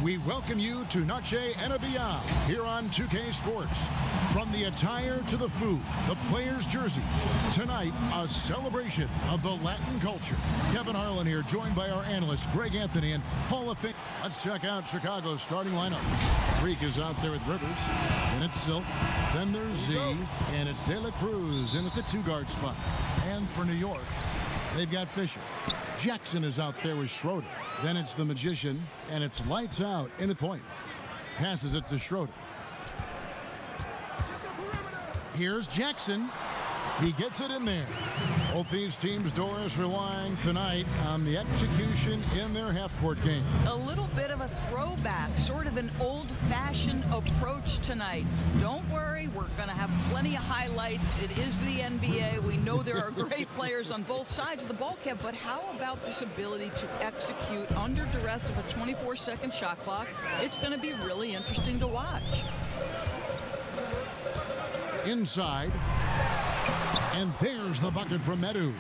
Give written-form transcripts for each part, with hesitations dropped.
We welcome you to Noche and Beyond here on 2K Sports. From the attire to the food, the players' jerseys. Tonight, a celebration of the Latin culture. Kevin Harlan here, joined by our analyst, Greg Anthony, and Hall of Fame. Let's check out Chicago's starting lineup. Freak is out there with Rivers, and it's Silk. Then there's Z, and it's De La Cruz in at the two-guard spot. And for New York, they've got Fisher. Jackson is out there with Schroeder. Then it's the Magician, and it's lights out in at point. Passes it to Schroeder. Here's Jackson. He gets it in there. Both these teams' doors relying tonight on the execution in their half-court game. A little bit of a throwback, sort of an old-fashioned approach tonight. Don't worry, we're going to have plenty of highlights. It is the NBA. We know there are great players on both sides of the ball, Kev, but how about this ability to execute under duress of a 24-second shot clock? It's going to be really interesting to watch. Inside. And there's the bucket from Medu.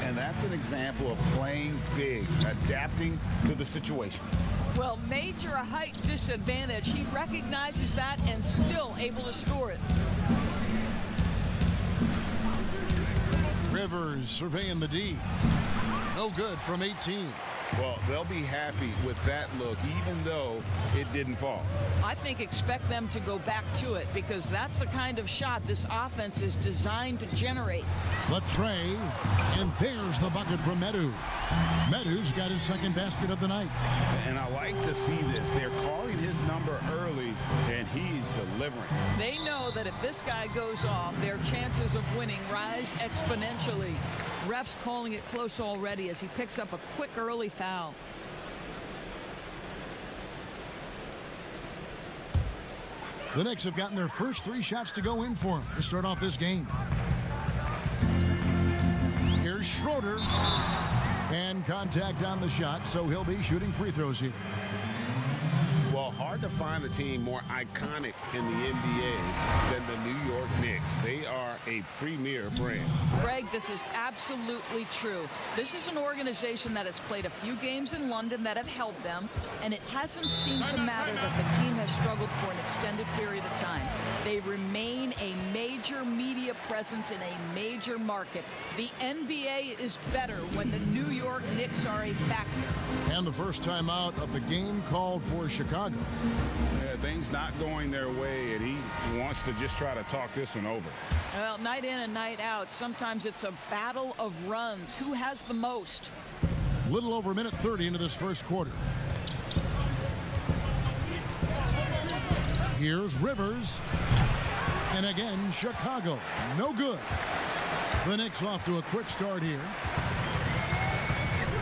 And that's an example of playing big, adapting to the situation. Well, major height disadvantage. He recognizes that and still able to score it. Rivers surveying the D. No good from 18. Well, they'll be happy with that look, even though it didn't fall. I think expect them to go back to it because that's the kind of shot this offense is designed to generate. The tray, and there's the bucket from Medu. Medu's got his second basket of the night. And I like to see this. They're calling his number early, and he's delivering. They know that if this guy goes off, their chances of winning rise exponentially. Refs calling it close already as he picks up a quick early foul. The Knicks have gotten their first 3 shots to go in for them to start off this game. Here's Schroeder. And contact on the shot, so he'll be shooting free throws here. Well, hard to find a team more iconic in the NBA than the New York Knicks. They are a premier brand. Greg, this is absolutely true. This is an organization that has played a few games in London that have helped them, and it hasn't seemed to matter that the team has struggled for an extended period of time. They remain a major media presence in a major market. The NBA is better when the New York Knicks are a factor. And the first time out of the game called for Chicago. Yeah, things not going their way, and he wants to just try to talk this one over. Well, night in and night out, sometimes it's a battle of runs. Who has the most? Little over a minute 30 into this first quarter. Here's Rivers. And again, Chicago. No good. The Knicks off to a quick start here.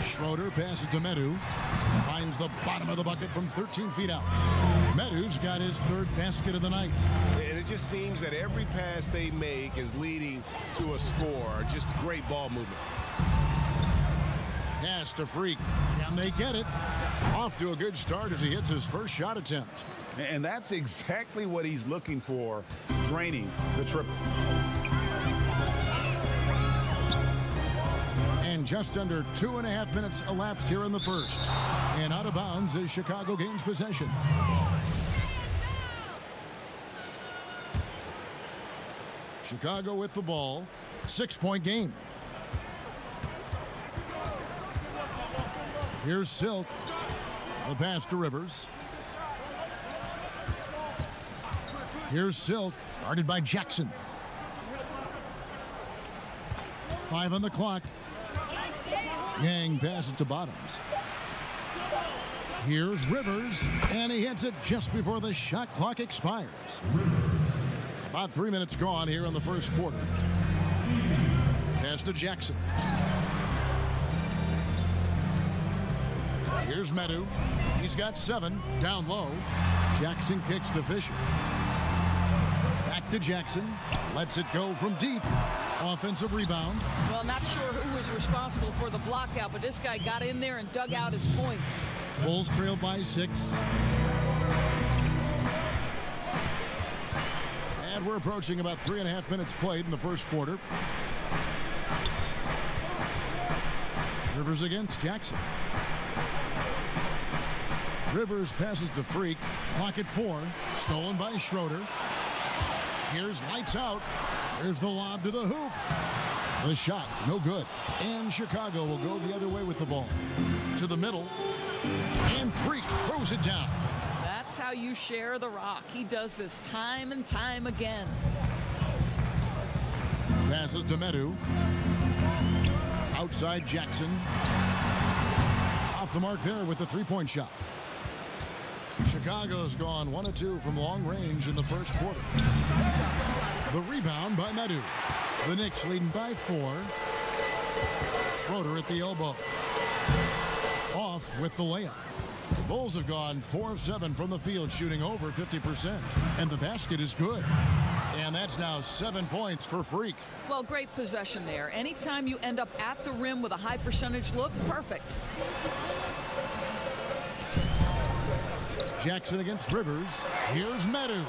Schroeder passes to Medu. Finds the bottom of the bucket from 13 feet out. Medu's got his third basket of the night. And it just seems that every pass they make is leading to a score. Just great ball movement. Pass to Freak. Can they get it? Off to a good start as he hits his first shot attempt. And that's exactly what he's looking for, draining the triple. And just under 2.5 minutes elapsed here in the first. And out of bounds as Chicago gains possession. Chicago with the ball. 6-point game. Here's Silk. The pass to Rivers. Here's Silk, guarded by Jackson. 5 on the clock. Yang passes to Bottoms. Here's Rivers, and he hits it just before the shot clock expires. About 3 minutes gone here in the first quarter. Pass to Jackson. Here's Medu. He's got 7, down low. Jackson kicks to Fisher. Back to Jackson. Lets it go from deep. Offensive rebound. Well, not sure who was responsible for the block out, but this guy got in there and dug out his points. Bulls trail by 6. And we're approaching about 3.5 minutes played in the first quarter. Rivers against Jackson. Rivers passes to Freak. Clock at 4. Stolen by Schroeder. Here's lights out. Here's the lob to the hoop. The shot, no good. And Chicago will go the other way with the ball. To the middle. And Freak throws it down. That's how you share the rock. He does this time and time again. Passes to Medu. Outside Jackson. Off the mark there with the three-point shot. Chicago's gone 1 of 2 from long range in the first quarter. The rebound by Medu. The Knicks leading by 4. Schroeder at the elbow. Off with the layup. The Bulls have gone 4 of 7 from the field, shooting over 50%. And the basket is good. And that's now 7 points for Freak. Well, great possession there. Anytime you end up at the rim with a high percentage look, perfect. Jackson against Rivers. Here's Medu.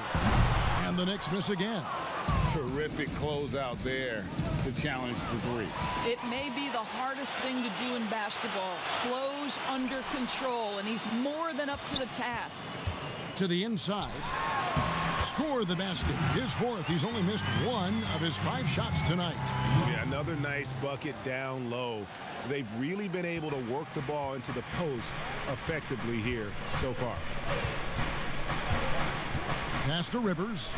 And the Knicks miss again. Terrific closeout there to challenge the three. It may be the hardest thing to do in basketball. Close under control, and he's more than up to the task. To the inside. Score the basket. His 4th. He's only missed 1 of his 5 shots tonight. Yeah, another nice bucket down low. They've really been able to work the ball into the post effectively here so far. Pass to Rivers.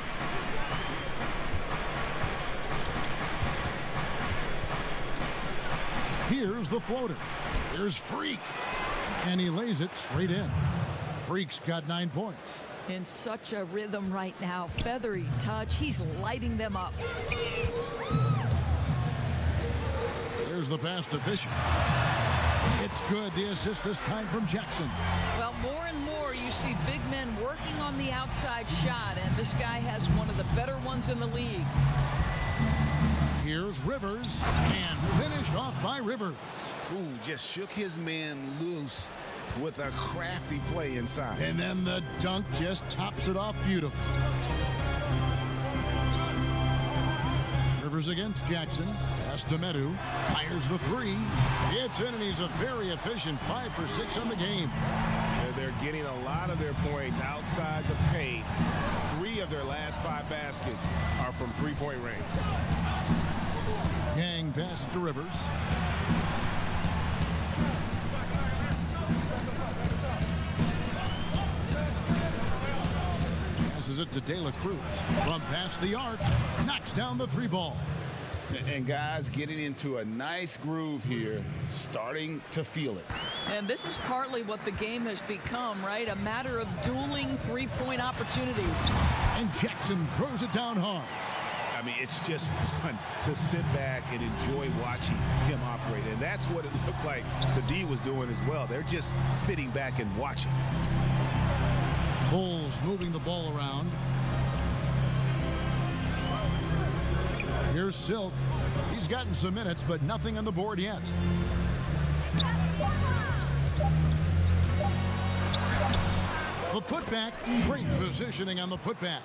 Here's the floater. Here's Freak. And he lays it straight in. Freak's got 9 points. In such a rhythm right now. Feathery touch. He's lighting them up. There's the pass to Fisher. It's good. The assist this time from Jackson. Well, more and more you see big men working on the outside shot, and this guy has one of the better ones in the league. Here's Rivers, and finished off by Rivers. Ooh, just shook his man loose with a crafty play inside. And then the dunk just tops it off beautifully. Rivers against Jackson. Pass to Medu. Fires the 3. It's in, and he's a very efficient 5 for 6 on the game. They're getting a lot of their points outside the paint. 3 of their last 5 baskets are from three-point range. Yang passes to Rivers. Passes it to De La Cruz. From past the arc, knocks down the 3 ball. And guys getting into a nice groove here, starting to feel it. And this is partly what the game has become, right? A matter of dueling three-point opportunities. And Jackson throws it down hard. I mean, it's just fun to sit back and enjoy watching him operate. And that's what it looked like the D was doing as well. They're just sitting back and watching. Bulls moving the ball around. Here's Silk. He's gotten some minutes, but nothing on the board yet. The putback, great positioning on the putback.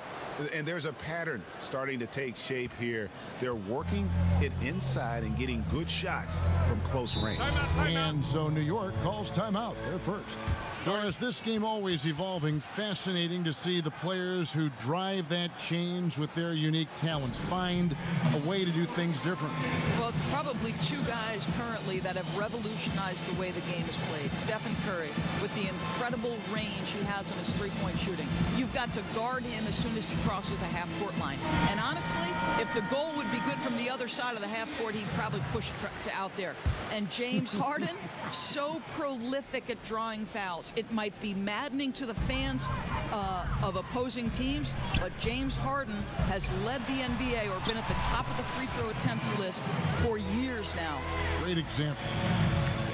And there's a pattern starting to take shape here. They're working it inside and getting good shots from close range. And so New York calls timeout. They're first. Doris, this game always evolving. Fascinating to see the players who drive that change with their unique talents find a way to do things differently. Well, probably 2 guys currently that have revolutionized the way the game is played. Stephen Curry, with the incredible range he has in his three-point shooting. You've got to guard him as soon as he crosses the half-court line. And honestly, if the goal would be good from the other side of the half-court, he'd probably push it to out there. And James Harden, so prolific at drawing fouls. It might be maddening to the fans of opposing teams, but James Harden has led the NBA or been at the top of the free throw attempts list for years now. Great example.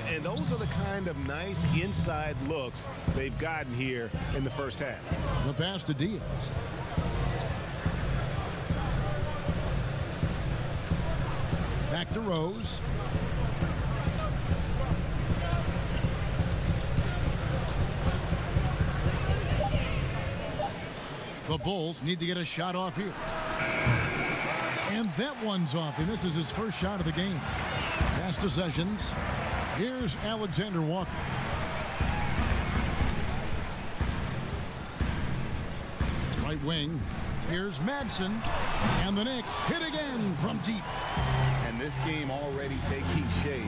And those are the kind of nice inside looks they've gotten here in the first half. The pass to Diaz. Back to Rose. The Bulls need to get a shot off here. And that one's off. He misses his first shot of the game. Pass to Sessions. Here's Alexander Walker. Right wing. Here's Madsen. And the Knicks hit again from deep. And this game already taking shape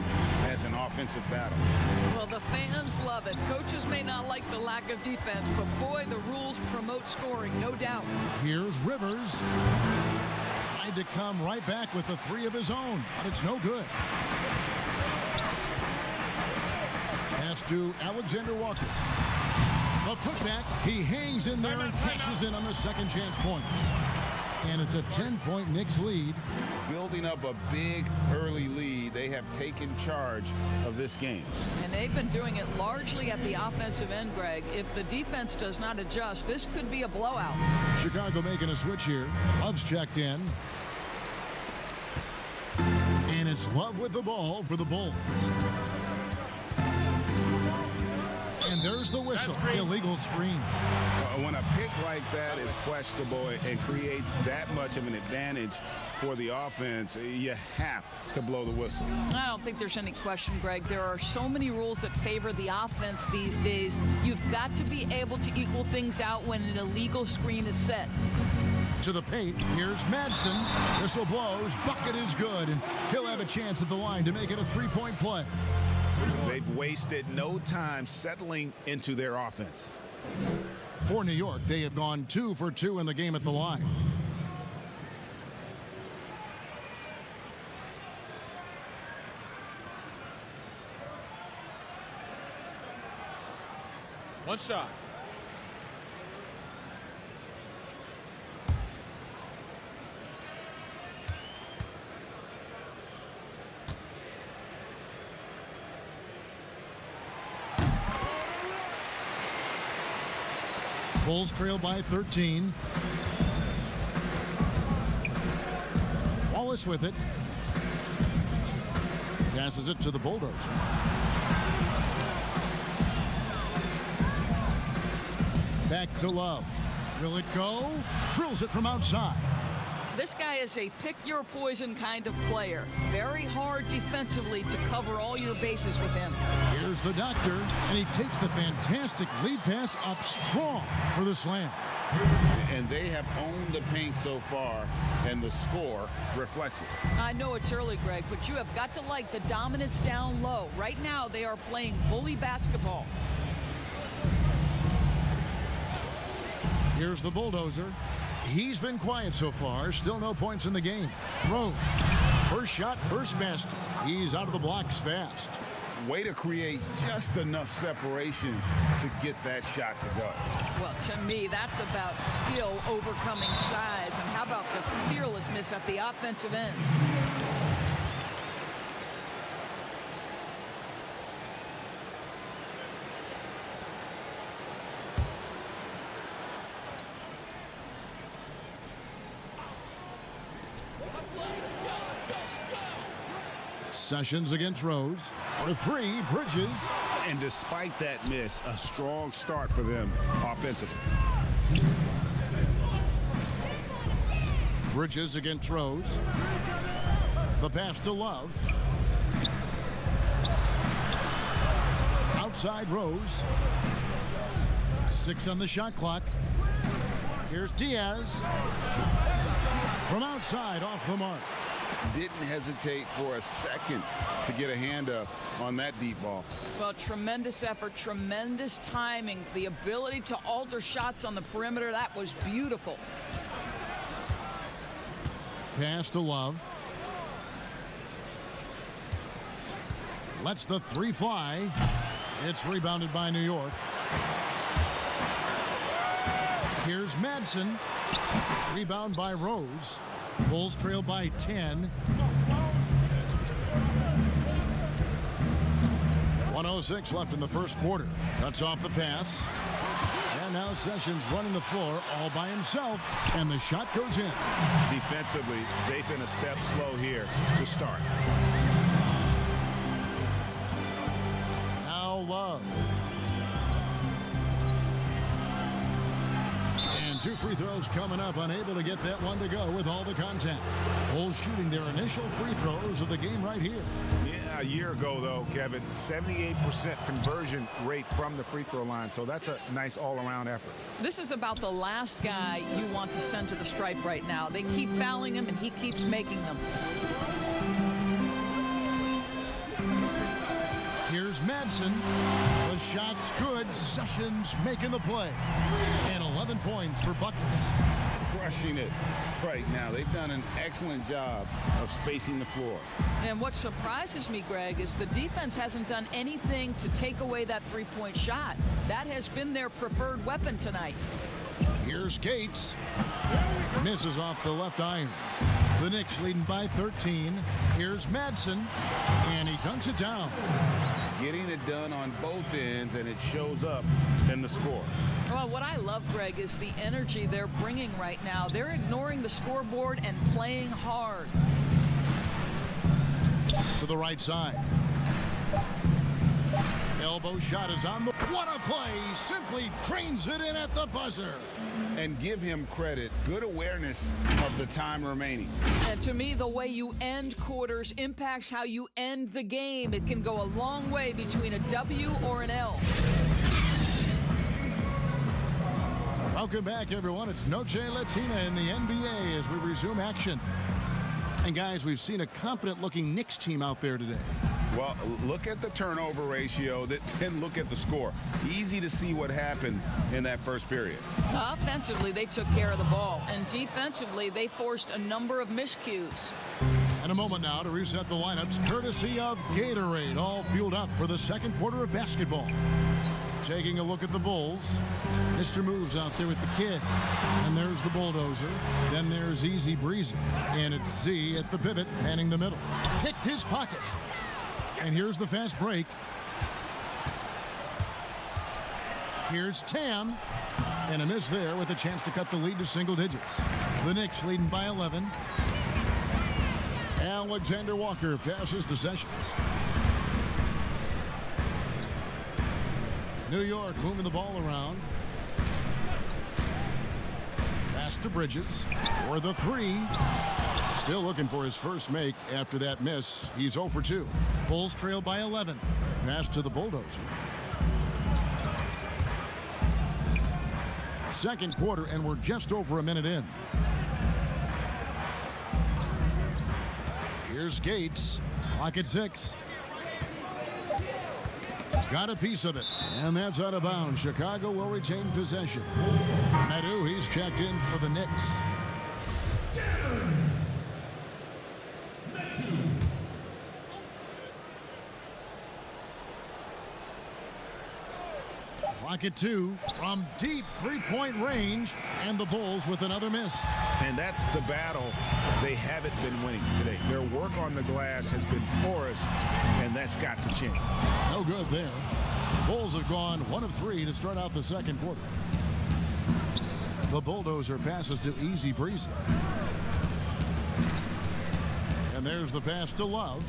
as an offensive battle. Well, the fans love it. Coaches may not like the lack of defense, but boy, the rules promote scoring, no doubt. Here's Rivers. Tried to come right back with the three of his own, but it's no good. Pass to Alexander Walker. The putback, he hangs in there and cashes in on the second chance points. And it's a 10-point Knicks lead. Building up a big early lead, they have taken charge of this game. And they've been doing it largely at the offensive end, Greg. If the defense does not adjust, this could be a blowout. Chicago making a switch here. Love's checked in. And it's Love with the ball for the Bulls. And there's the whistle. Illegal screen. When a pick like that is questionable and creates that much of an advantage for the offense, you have to blow the whistle. I don't think there's any question, Greg. There are so many rules that favor the offense these days. You've got to be able to equal things out when an illegal screen is set. To the paint, here's Madsen. Whistle blows, bucket is good, and he'll have a chance at the line to make it a three-point play. They've wasted no time settling into their offense. For New York, they have gone 2 for 2 in the game at the line. One shot. Bulls trail by 13. Wallace with it. Passes it to the Bulldozer. Back to Love. Will it go? Drills it from outside. This guy is a pick-your-poison kind of player. Very hard defensively to cover all your bases with him. Here's the doctor, and he takes the fantastic lead pass up strong for the slam. And they have owned the paint so far, and the score reflects it. I know it's early, Greg, but you have got to like the dominance down low. Right now, they are playing bully basketball. Here's the Bulldozer. He's been quiet so far. Still no points in the game. Rose. First shot, first basket. He's out of the blocks fast. Way to create just enough separation to get that shot to go. Well, to me, that's about skill overcoming size. And how about the fearlessness at the offensive end? Sessions against Rose. For three, Bridges. And despite that miss, a strong start for them offensively. Bridges against Rose. The pass to Love. Outside Rose. 6 on the shot clock. Here's Diaz. From outside, off the mark. Didn't hesitate for a second to get a hand up on that deep ball. Well, tremendous effort, tremendous timing. The ability to alter shots on the perimeter, that was beautiful. Pass to Love. Lets the three fly. It's rebounded by New York. Here's Madsen. Rebound by Rose. Bulls trail by 10. 1:06 left in the first quarter. Cuts off the pass. And now Sessions running the floor all by himself. And the shot goes in. Defensively, they've been a step slow here to start. Now Love. And And 2 free throws coming up, unable to get that one to go with all the contact. Bulls shooting their initial free throws of the game right here. Yeah, a year ago, though, Kevin, 78% conversion rate from the free throw line. So that's a nice all-around effort. This is about the last guy you want to send to the stripe right now. They keep fouling him, and he keeps making them. Here's Madsen. The shot's good. Sessions making the play. And 11 points for Buckets. Crushing it right now. They've done an excellent job of spacing the floor. And what surprises me, Greg, is the defense hasn't done anything to take away that three-point shot. That has been their preferred weapon tonight. Here's Gates. Misses off the left iron. The Knicks leading by 13. Here's Madsen. And he dunks it down. Getting it done on both ends, and it shows up in the score. Well, what I love, Greg, is the energy they're bringing right now. They're ignoring the scoreboard and playing hard. To the right side. Elbow shot is on the... What a play! Simply drains it in at the buzzer. And give him credit. Good awareness of the time remaining. And to me, the way you end quarters impacts how you end the game. It can go a long way between a W or an L. Welcome back, everyone. It's Noche Latina in the NBA as we resume action. And, guys, we've seen a confident-looking Knicks team out there today. Well, look at the turnover ratio, then look at the score. Easy to see what happened in that first period. Offensively, they took care of the ball. And defensively, they forced a number of miscues. And a moment now to reset the lineups, courtesy of Gatorade, all fueled up for the second quarter of basketball. Taking a look at the Bulls. Mr. Moves out there with the kid. And there's the bulldozer. Then there's Easy Breezy. And it's Z at the pivot, panning the middle. Picked his pocket. And here's the fast break. Here's Tam. And a miss there with a chance to cut the lead to single digits. The Knicks leading by 11. Alexander Walker passes to Sessions. New York moving the ball around. Pass to Bridges for the three. Still looking for his first make after that miss. He's 0 for 2. Bulls trail by 11. Pass to the bulldozer. Second quarter, and we're just over a minute in. Here's Gates. Clock at 6. Got a piece of it, and that's out of bounds. Chicago will retain possession. Nadu, he's checked in for the Knicks. Clock at 2 from deep three-point range, and the Bulls with another miss. And that's the battle they haven't been winning today. Their work on the glass has been porous, and that's got to change. No good there. Bulls have gone 1 of 3 to start out the second quarter. The bulldozer passes to Easy Breezy. And there's the pass to Love.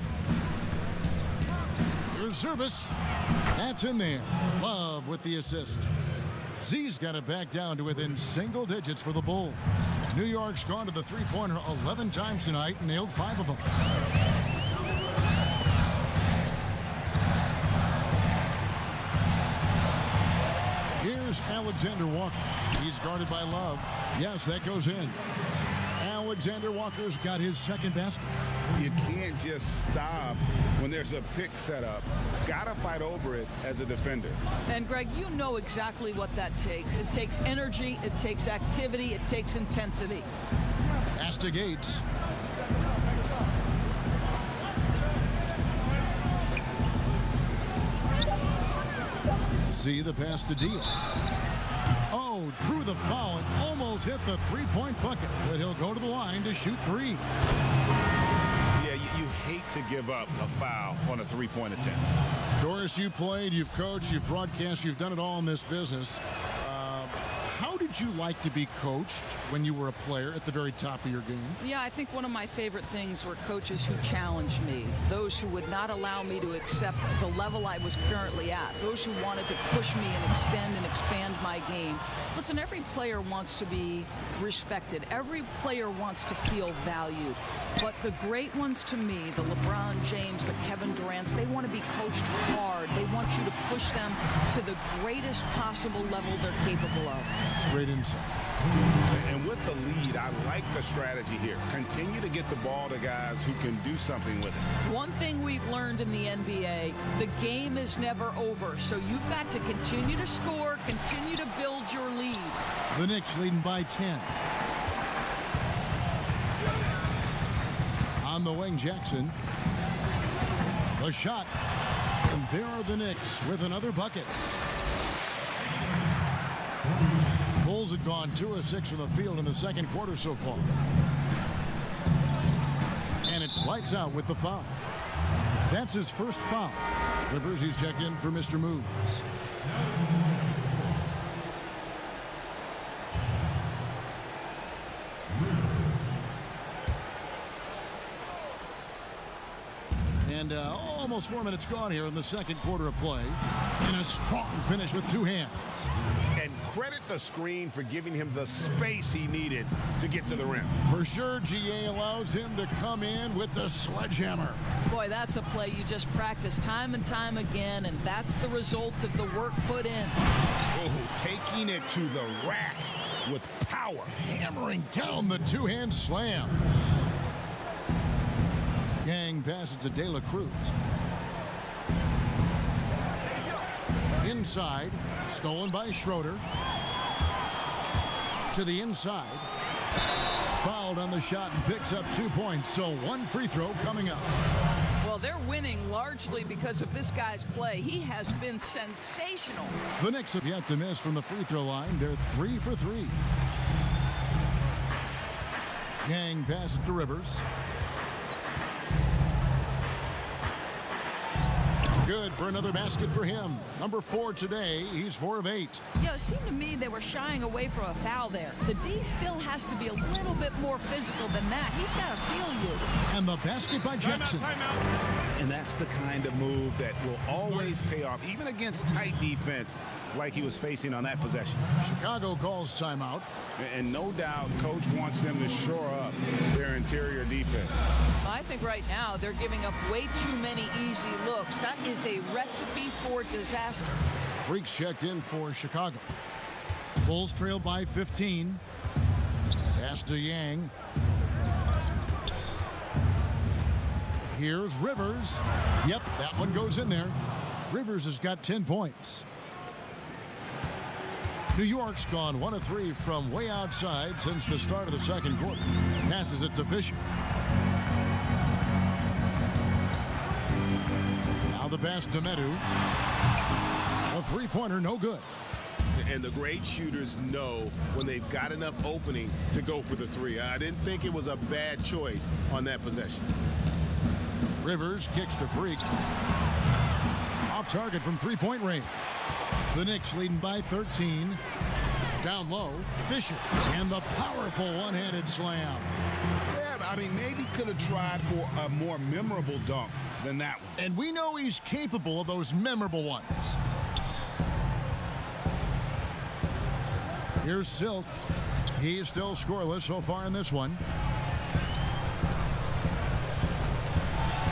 Here's Zurbis. That's in there. Love with the assist. Z's got it back down to within single digits for the Bulls. New York's gone to the three-pointer 11 times tonight and nailed 5 of them. Here's Alexander Walker. He's guarded by Love. Yes, that goes in. Alexander Walker's got his second basket. You can't just stop when there's a pick set up. Gotta fight over it as a defender. And Greg, you know exactly what that takes. It takes energy, it takes activity, it takes intensity. Pass to Gates. See the pass to Diaz. Oh, drew the foul and almost hit the three-point bucket, but he'll go to the line to shoot 3. Yeah, you hate to give up a foul on a three-point attempt. Doris, you played, you've coached, you've broadcast, you've done it all in this business. How did did you like to be coached when you were a player at the very top of your game? Yeah, I think one of my favorite things were coaches who challenged me, those who would not allow me to accept the level I was currently at, those who wanted to push me and extend and expand my game. Listen, every player wants to be respected. Every player wants to feel valued. But the great ones to me, the LeBron James, the Kevin Durant's, they want to be coached hard. They want you to push them to the greatest possible level they're capable of. Great insight. And with the lead, I like the strategy here. Continue to get the ball to guys who can do something with it. One thing we've learned in the NBA, the game is never over. So you've got to continue to score, continue to build your lead. The Knicks leading by 10. On the wing, Jackson. The shot. And there are the Knicks with another bucket. Bulls had gone 2 of 6 from the field in the second quarter so far. And it's lights out with the foul. That's his first foul. Rivers, he's checked in for Mr. Moves. And almost 4 minutes gone here in the second quarter of play. And a strong finish with 2 hands. And credit the screen for giving him the space he needed to get to the rim. For sure, GA allows him to come in with the sledgehammer. Boy, that's a play you just practice time and time again, and that's the result of the work put in. Oh, taking it to the rack with power. Hammering down the 2-hand slam. Yang passes to De La Cruz. Inside, stolen by Schroeder. To the inside. Fouled on the shot and picks up 2 points. So 1 free throw coming up. Well, they're winning largely because of this guy's play. He has been sensational. The Knicks have yet to miss from the free throw line. They're 3 for 3. Yang passes to Rivers. Good for another basket for him. Number 4 today. He's 4 of 8. Yeah, it seemed to me they were shying away from a foul there. The D still has to be a little bit more physical than that. He's got to feel you. And the basket by Jackson. And that's the kind of move that will always pay off, even against tight defense like he was facing on that possession. Chicago calls timeout. And no doubt coach wants them to shore up their interior defense. I think right now they're giving up way too many easy looks. That is a recipe for disaster. Freaks checked in for Chicago. Bulls trail by 15. Pass to Yang. Here's Rivers. Yep, that one goes in there. Rivers has got 10 points. New York's gone 1 of 3 from way outside since the start of the second quarter. Passes it to Fisher. Now the pass to Medu. A three-pointer, no good. And the great shooters know when they've got enough opening to go for the 3. I didn't think it was a bad choice on that possession. Rivers kicks to Freak. Off target from three-point range. The Knicks leading by 13. Down low, Fisher. And the powerful one-handed slam. Yeah, I mean, maybe could have tried for a more memorable dunk than that one. And we know he's capable of those memorable ones. Here's Silk. He's still scoreless so far in this one.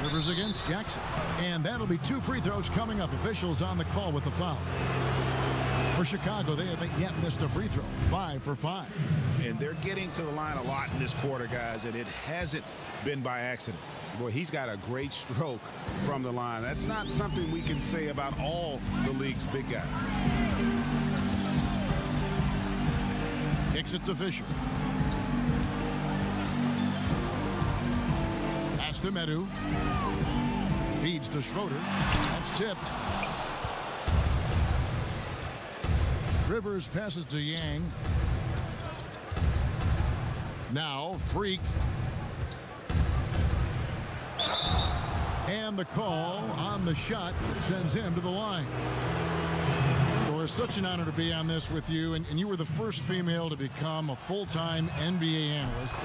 Rivers against Jackson. And that'll be 2 free throws coming up. Officials on the call with the foul. For Chicago, they haven't yet missed a free throw. 5 for 5. And they're getting to the line a lot in this quarter, guys, and it hasn't been by accident. Boy, he's got a great stroke from the line. That's not something we can say about all the league's big guys. Kicks it to Fisher. Pass to Medu. Feeds to Schroeder. That's tipped. Rivers passes to Yang. Now Freak. And the call on the shot that sends him to the line. it's such an honor to be on this with you, and you were the first female to become a full-time NBA analyst,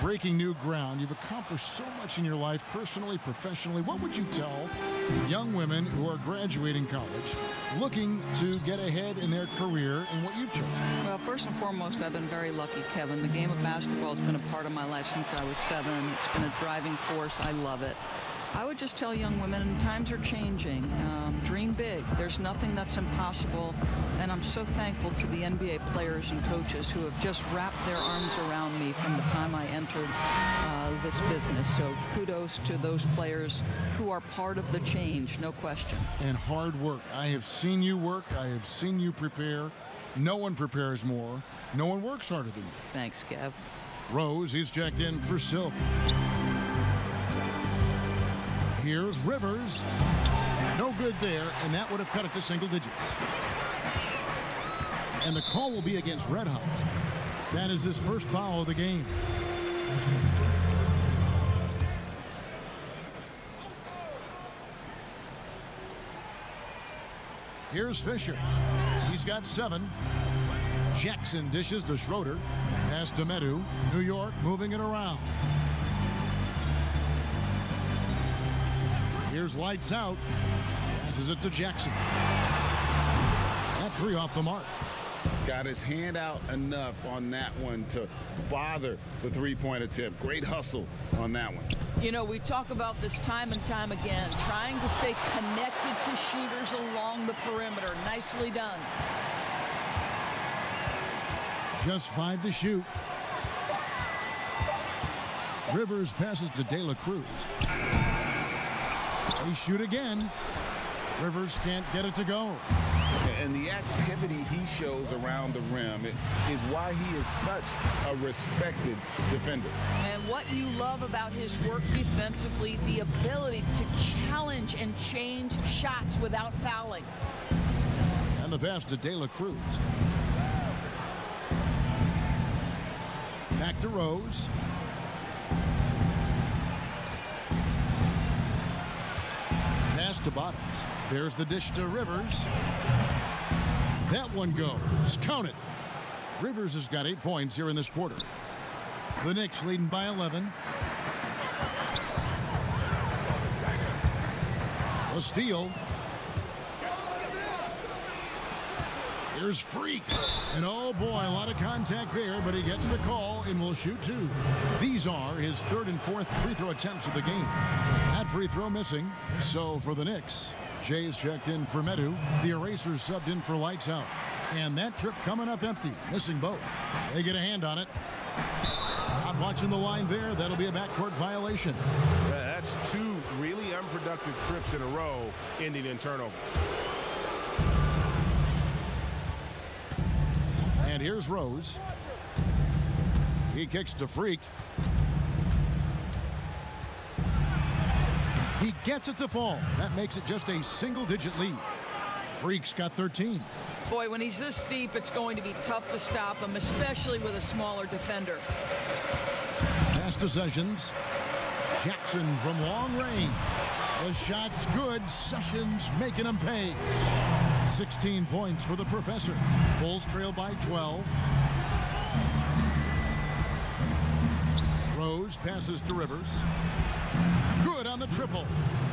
breaking new ground. You've accomplished so much in your life, personally, professionally. What would you tell young women who are graduating college, looking to get ahead in their career and what you've chosen? Well, first and foremost, I've been very lucky, Kevin. The game of basketball has been a part of my life since I was 7. It's been a driving force. I love it. I would just tell young women, times are changing. Dream big. There's nothing that's impossible. And I'm so thankful to the NBA players and coaches who have just wrapped their arms around me from the time I entered this business. So kudos to those players who are part of the change, no question. And hard work. I have seen you work. I have seen you prepare. No one prepares more. No one works harder than you. Thanks, Kev. Rose, he's checked in for Silk. Here's Rivers. No good there, and that would have cut it to single digits. And the call will be against Red Hot. That is his first foul of the game. Here's Fisher. He's got 7. Jackson dishes to Schroeder. Pass to Medu. New York moving it around. Here's lights out. Passes it to Jackson. That 3 off the mark. Got his hand out enough on that one to bother the three-point attempt. Great hustle on that one. You know, we talk about this time and time again, trying to stay connected to shooters along the perimeter. Nicely done. Just 5 to shoot. Rivers passes to De La Cruz. They shoot again. Rivers can't get it to go. And the activity he shows around the rim is why he is such a respected defender. And what you love about his work defensively, the ability to challenge and change shots without fouling. And the pass to De La Cruz. Back to Rose. Pass to Bottoms. There's the dish to Rivers. That one goes. Count it. Rivers has got 8 points here in this quarter. The Knicks leading by 11. A steal. Here's Freak. And oh boy, a lot of contact there, but he gets the call and will shoot 2. These are his 3rd and 4th free throw attempts of the game. That free throw missing. So for the Knicks, Jay's checked in for Medu. The Erasers subbed in for Lights Out. And that trip coming up empty, missing both. They get a hand on it. Not watching the line there. That'll be a backcourt violation. That's 2 really unproductive trips in a row, ending in turnover. And here's Rose. He kicks to Freak. He gets it to fall. That makes it just a single-digit lead. Freak's got 13. Boy, when he's this deep, it's going to be tough to stop him, especially with a smaller defender. Pass to Sessions. Jackson from long range. The shot's good. Sessions making him pay. 16 points for the Professor. Bulls trail by 12. Rose passes to Rivers. Good on the triple.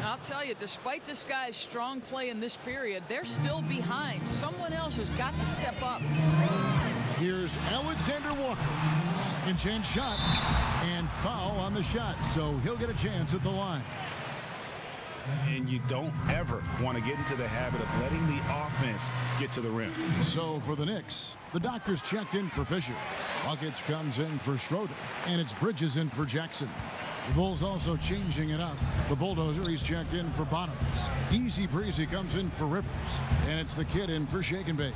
I'll tell you, despite this guy's strong play in this period, they're still behind. Someone else has got to step up. Here's Alexander Walker. Second chance shot. And foul on the shot, so he'll get a chance at the line. And you don't ever want to get into the habit of letting the offense get to the rim. So for the Knicks, the doctors checked in for Fisher. Buckets comes in for Schroeder. And it's Bridges in for Jackson. The Bulls also changing it up. The Bulldozer, he's checked in for Bottoms. Easy breezy comes in for Rivers. And it's the kid in for Shake and Bake.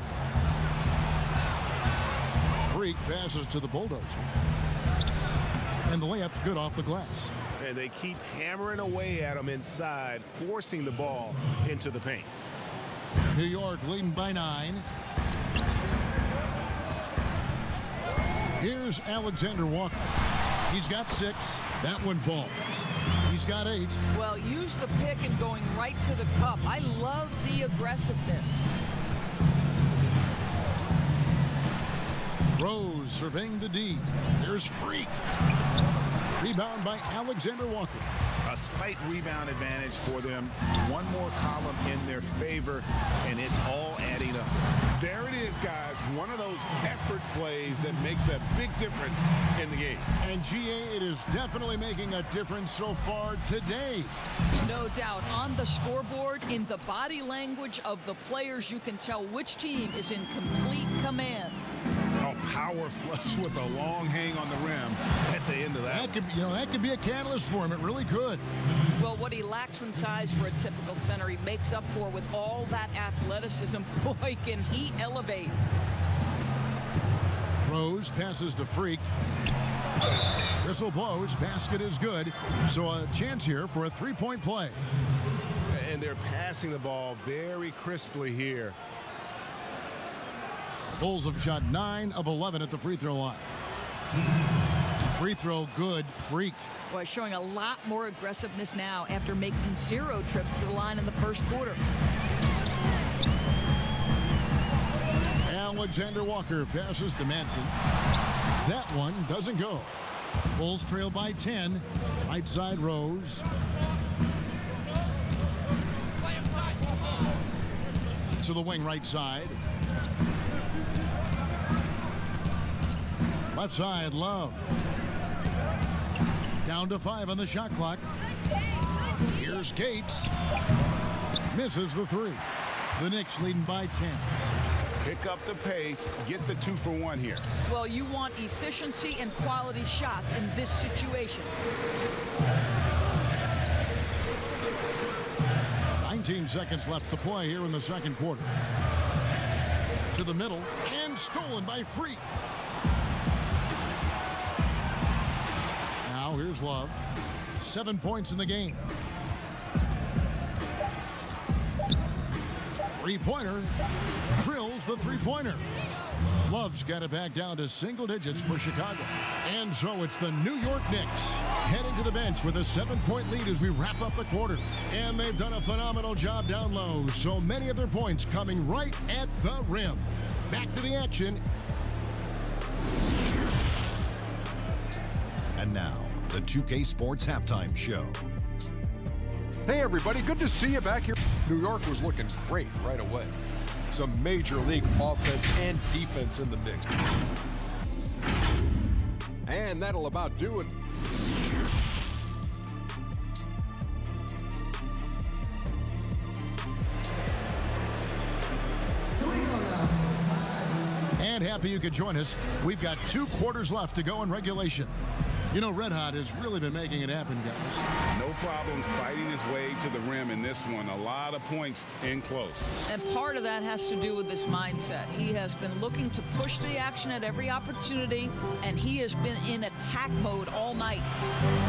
Freak passes to the Bulldozer. And the layup's good off the glass. And they keep hammering away at him inside, forcing the ball into the paint. New York leading by 9. Here's Alexander Walker. He's got 6. That one falls. He's got 8. Well, use the pick and going right to the cup. I love the aggressiveness. Rose surveying the D. Here's Freak. Rebound by Alexander Walker. A slight rebound advantage for them. One more column in their favor, and it's all adding up. There it is, guys. One of those effort plays that makes a big difference in the game. And GA, it is definitely making a difference so far today. No doubt. On the scoreboard, in the body language of the players, you can tell which team is in complete command. A power flush with a long hang on the rim at the end of that. That could be a catalyst for him. It really could. Well, what he lacks in size for a typical center, he makes up for with all that athleticism. Boy, can he elevate. Rose passes to Freak. Whistle blows. Basket is good. So a chance here for a three-point play. And they're passing the ball very crisply here. Bulls have shot 9 of 11 at the free throw line. Free throw good. Freak. Boy, showing a lot more aggressiveness now after making 0 trips to the line in the first quarter. Alexander Walker passes to Manson. That one doesn't go. Bulls trail by 10. Right side Rose. To the wing right side. Left side, Love. Down to 5 on the shot clock. Here's Gates. Misses the 3. The Knicks leading by 10. Pick up the pace. Get the 2 for 1 here. Well, you want efficiency and quality shots in this situation. 19 seconds left to play here in the second quarter. To the middle and stolen by Freak. Now here's Love. 7 points in the game. Three-pointer. Drills the three-pointer. Love's got it back down to single digits for Chicago. And so it's the New York Knicks heading to the bench with a 7-point lead as we wrap up the quarter. And they've done a phenomenal job down low. So many of their points coming right at the rim. Back to the action. And now, the 2K Sports Halftime Show. Hey everybody, good to see you back here. New York was looking great right away. Some major league offense and defense in the mix. And that'll about do it. And happy you could join us. We've got 2 quarters left to go in regulation. You know, Red Hot has really been making it happen, guys. No problems fighting his way to the rim in this one. A lot of points in close. And part of that has to do with his mindset. He has been looking to push the action at every opportunity, and he has been in attack mode all night.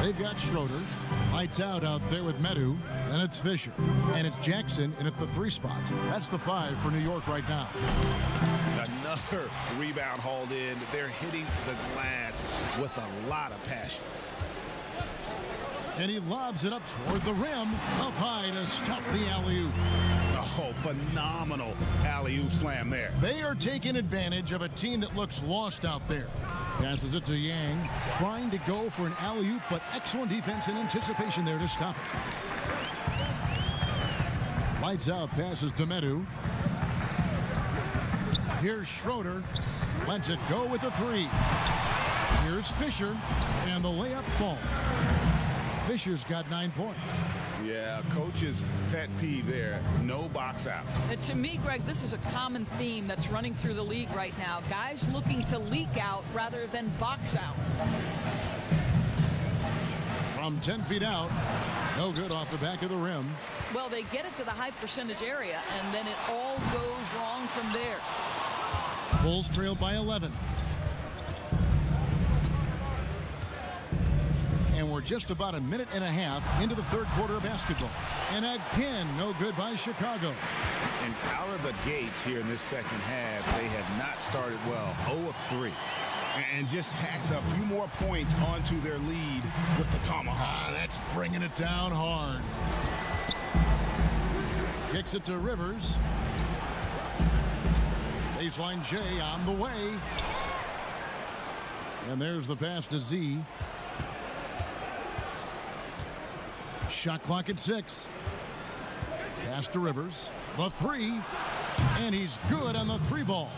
They've got Schroeder. Lights out there with Medu. And it's Fisher. And it's Jackson in at the 3 spot. That's the 5 for New York right now. Another rebound hauled in. They're hitting the glass with a lot of passion. And he lobs it up toward the rim. Up high to stuff the alley-oop. Oh, phenomenal alley-oop slam there. They are taking advantage of a team that looks lost out there. Passes it to Yang. Trying to go for an alley-oop, but excellent defense and anticipation there to stop it. Lights out, passes to Medu. Here's Schroeder. Lets it go with the 3. Here's Fisher. And the layup falls. Fisher's got 9 points. Yeah, coach's pet peeve there. No box out. And to me, Greg, this is a common theme that's running through the league right now. Guys looking to leak out rather than box out. From 10 feet out. No good off the back of the rim. Well, they get it to the high percentage area, and then it all goes wrong from there. Bulls trail by 11. And we're just about a minute and a half into the third quarter of basketball. And again, no good by Chicago. And out of the gates here in this second half, they have not started well. 0 of 3. And just tacks a few more points onto their lead with the tomahawk. That's bringing it down hard. Kicks it to Rivers. Baseline J on the way. And there's the pass to Z. Shot clock at 6. Pass to Rivers. The 3. And he's good on the 3 ball.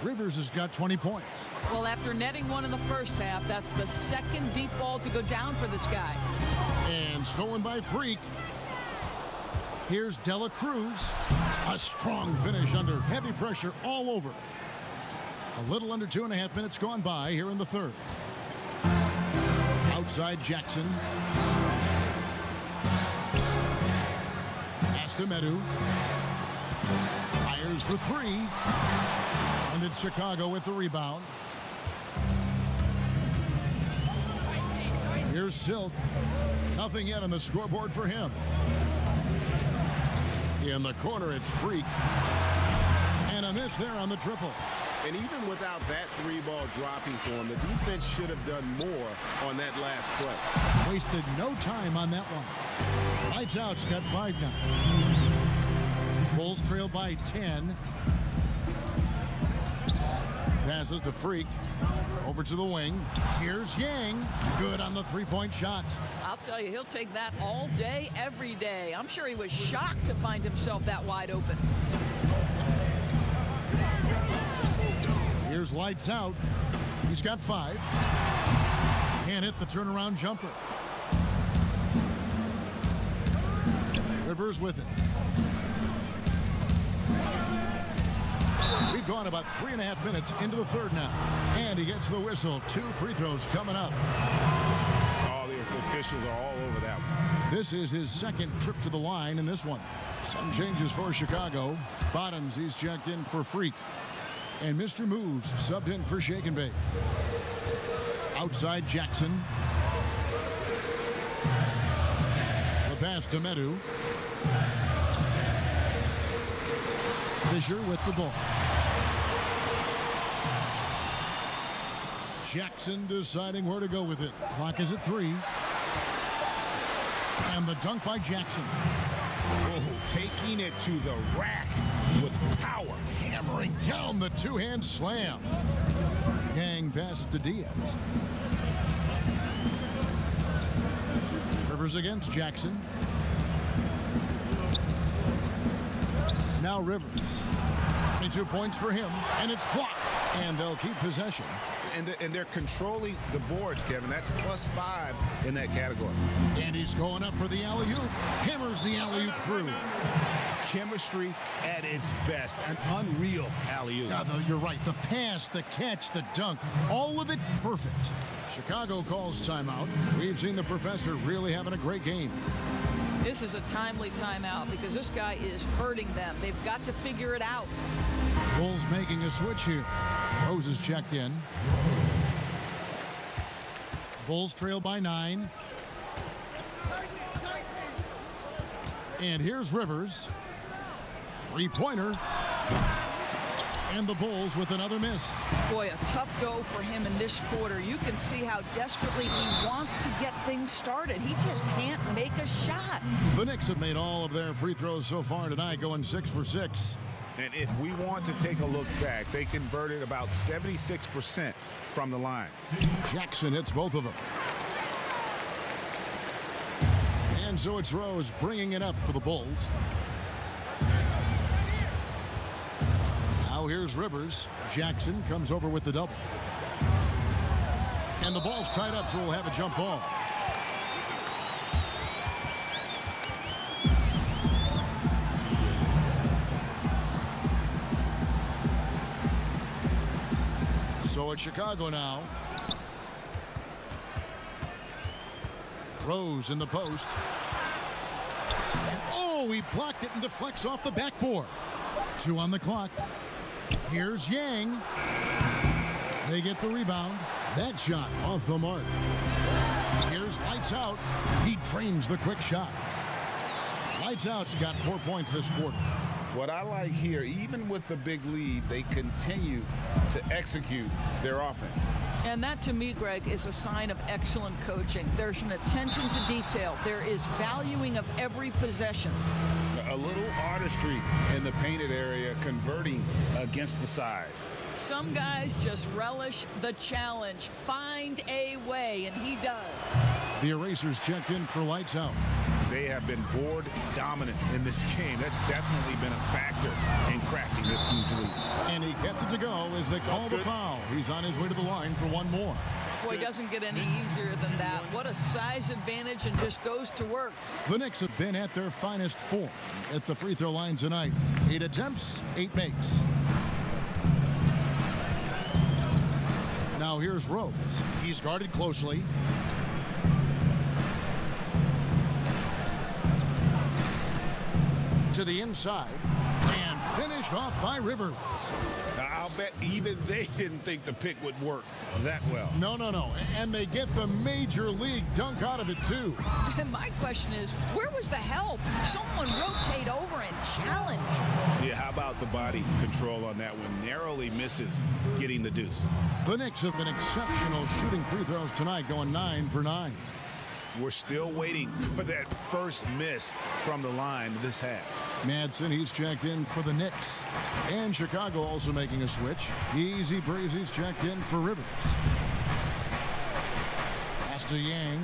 Rivers has got 20 points. Well, after netting one in the first half, that's the second deep ball to go down for this guy. And stolen by Freak. Here's Dela Cruz. A strong finish under heavy pressure all over. A little under 2.5 minutes gone by here in the third. Outside Jackson. Pass to Medu. Fires for 3. And it's Chicago with the rebound. Here's Silk. Nothing yet on the scoreboard for him. In the corner, it's Freak. And a miss there on the triple. And even without that 3-ball dropping for him, the defense should have done more on that last play. Wasted no time on that one. Lights out's got 5 now. Bulls trail by 10. Passes to Freak. Over to the wing. Here's Yang. Good on the 3-point shot. I'll tell you, he'll take that all day, every day. I'm sure he was shocked to find himself that wide open. Here's lights out. He's got 5. Can't hit the turnaround jumper. Rivers with it. We've gone about 3.5 minutes into the third now. And he gets the whistle. 2 free throws coming up. All the officials are all over that one. This is his second trip to the line in this one. Some changes for Chicago. Bottoms, he's checked in for Freak. And Mr. Moves subbed in for Shake and Bake. Outside Jackson. The pass to Medu. Fisher with the ball. Jackson deciding where to go with it. Clock is at 3. And the dunk by Jackson. Oh, taking it to the rack with power. Hammering down the 2-hand slam. Yang passes to Diaz. Rivers against Jackson. Now Rivers. 22 points for him, and it's blocked. And they'll keep possession. And they're controlling the boards, Kevin. That's +5 in that category. And he's going up for the alley-oop. Hammers the alley-oop through. Chemistry at its best. An unreal alley-oop. Now, though, you're right. The pass, the catch, the dunk, all of it perfect. Chicago calls timeout. We've seen the professor really having a great game. This is a timely timeout because this guy is hurting them. They've got to figure it out. Bulls making a switch here. Rose is checked in. Bulls trail by 9. And here's Rivers. 3-pointer. And the Bulls with another miss. Boy, a tough go for him in this quarter. You can see how desperately he wants to get things started. He just can't make a shot. The Knicks have made all of their free throws so far tonight, going 6 for 6. And if we want to take a look back, they converted about 76% from the line. Jackson hits both of them. And so it's Rose bringing it up for the Bulls. Now here's Rivers. Jackson comes over with the double. And the ball's tied up, so we'll have a jump ball. So it's Chicago now. Rose in the post. And oh, he blocked it and deflects off the backboard. 2 on the clock. Here's Yang. They get the rebound. That shot off the mark. Here's Lights Out. He drains the quick shot. Lights Out's got 4 points this quarter. What I like here, even with the big lead, they continue to execute their offense. And that, to me, Greg, is a sign of excellent coaching. There's an attention to detail. There is valuing of every possession. A little artistry in the painted area, converting against the size. Some guys just relish the challenge. Find a way, and he does. The Erasers checked in for lights out. They have been board dominant in this game. That's definitely been a factor in crafting this huge lead. And he gets it to go as they call the foul. He's on his way to the line for one more. Boy, it doesn't get any easier than that. What a size advantage, and just goes to work. The Knicks have been at their finest form at the free throw line tonight. 8 attempts, 8 makes. Now here's Rose. He's guarded closely. To the inside, and finished off by Rivers. Now, I'll bet even they didn't think the pick would work that well. No. And they get the major league dunk out of it, too. And my question is, where was the help? Someone rotate over and challenge. Yeah, how about the body control on that one? Narrowly misses getting the deuce. The Knicks have been exceptional shooting free throws tonight, going 9 for 9. We're still waiting for that first miss from the line this half. Madsen, he's checked in for the Knicks. And Chicago also making a switch. Easy Breezy's checked in for Rivers. Pass to Yang.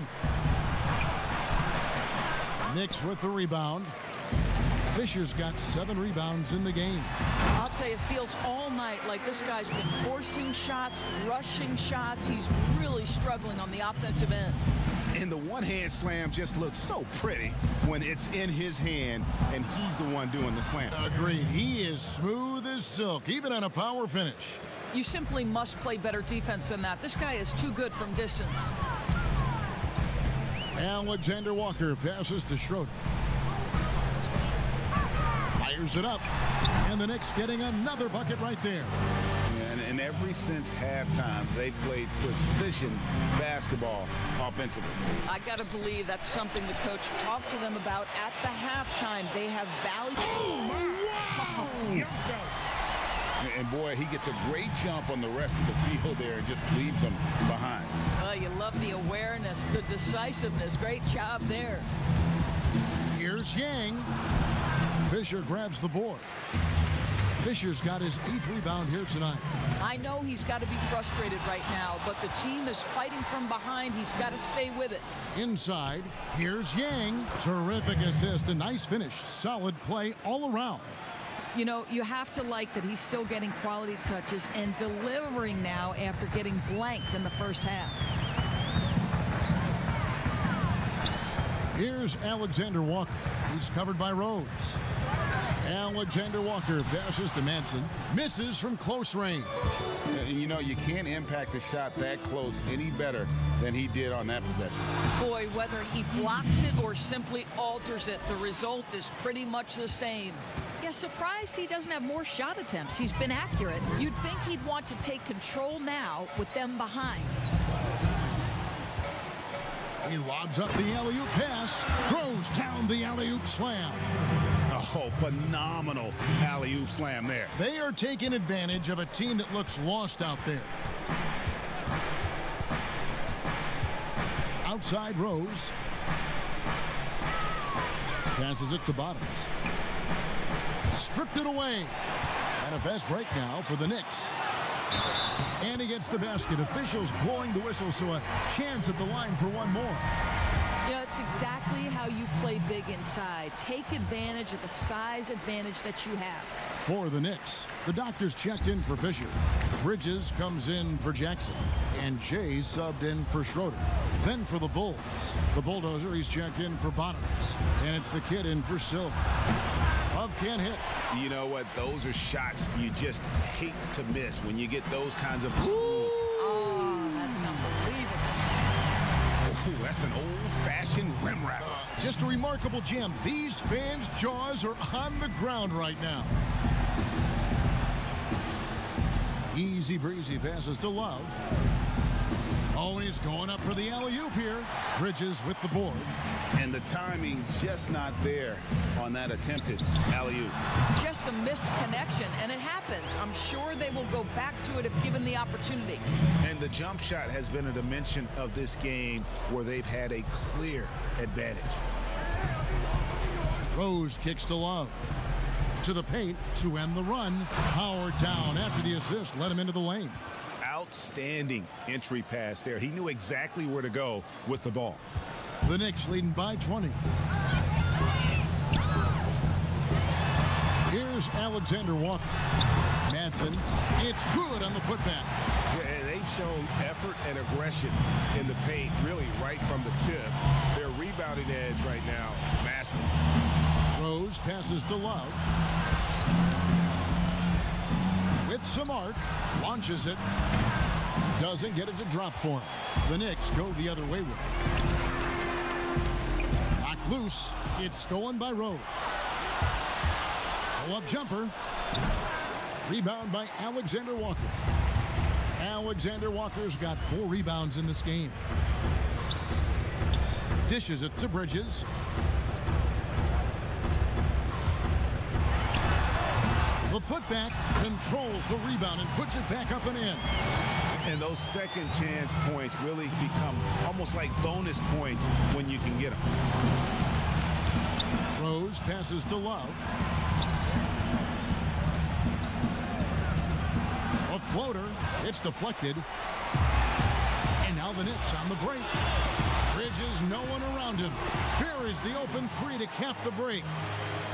Knicks with the rebound. Fisher's got 7 rebounds in the game. I'll tell you, it feels all night like this guy's been forcing shots, rushing shots. He's really struggling on the offensive end. And the one-hand slam just looks so pretty when it's in his hand and he's the one doing the slam. Agreed. He is smooth as silk, even on a power finish. You simply must play better defense than that. This guy is too good from distance. Alexander Walker passes to Schroeder. Fires it up. And the Knicks getting another bucket right there. And ever since halftime, they've played precision basketball offensively. I got to believe that's something the coach talked to them about at the halftime. They have value. And boy, he gets a great jump on the rest of the field there and just leaves them behind. Well, you love the awareness, the decisiveness. Great job there. Here's Yang. Fisher grabs the board. Fisher's got his 8th rebound here tonight. I know he's got to be frustrated right now, but the team is fighting from behind. He's got to stay with it. Inside, here's Yang. Terrific assist, a nice finish. Solid play all around. You know, you have to like that he's still getting quality touches and delivering now after getting blanked in the first half. Here's Alexander Walker. He's covered by Rose. Alexander Walker passes to Madsen. Misses from close range. You know, you can't impact a shot that close any better than he did on that possession. Boy, whether he blocks it or simply alters it, the result is pretty much the same. Yeah, surprised he doesn't have more shot attempts. He's been accurate. You'd think he'd want to take control now with them behind. He lobs up the alley-oop pass. Throws down the alley-oop slam. Oh, phenomenal alley-oop slam there. They are taking advantage of a team that looks lost out there. Outside Rose. Passes it to Bottoms. Stripped it away. And a fast break now for the Knicks. And he gets the basket. Officials blowing the whistle, so a chance at the line for one more. Yeah, it's exactly how you play big inside. Take advantage of the size advantage that you have. For the Knicks, the doctors checked in for Fisher. Bridges comes in for Jackson. And Jay subbed in for Schroeder. Then for the Bulls, the Bulldozer, he's checked in for Bottoms. And it's the kid in for Silk. Love can't hit. You know what? Those are shots you just hate to miss when you get those kinds of... Oh, that's unbelievable. Ooh, that's an old-fashioned rim wrapper. Just a remarkable jam. These fans' jaws are on the ground right now. Easy breezy passes to Love. Always going up for the alley-oop here. Bridges with the board. And the timing just not there on that attempted alley-oop. Just a missed connection, and it happens. I'm sure they will go back to it if given the opportunity. And the jump shot has been a dimension of this game where they've had a clear advantage. Rose kicks to Love. To the paint to end the run. Howard down after the assist. Let him into the lane. Outstanding entry pass there. He knew exactly where to go with the ball. The Knicks leading by 20. Here's Alexander Walker. Madsen. It's good on the putback. Yeah, they've shown effort and aggression in the paint, really right from the tip. Their rebounding edge right now, massive. Rose passes to Love. With some arc, launches it. Doesn't get it to drop for him. The Knicks go the other way with it. Knocked loose. It's stolen by Rose. Pull-up jumper. Rebound by Alexander Walker. Alexander Walker's got 4 rebounds in this game. Dishes it to Bridges. The putback controls the rebound and puts it back up and in. And those second chance points really become almost like bonus points when you can get them. Rose passes to Love. A floater. It's deflected. And now the Knicks on the break. Bridges, no one around him. Here is the open 3 to cap the break.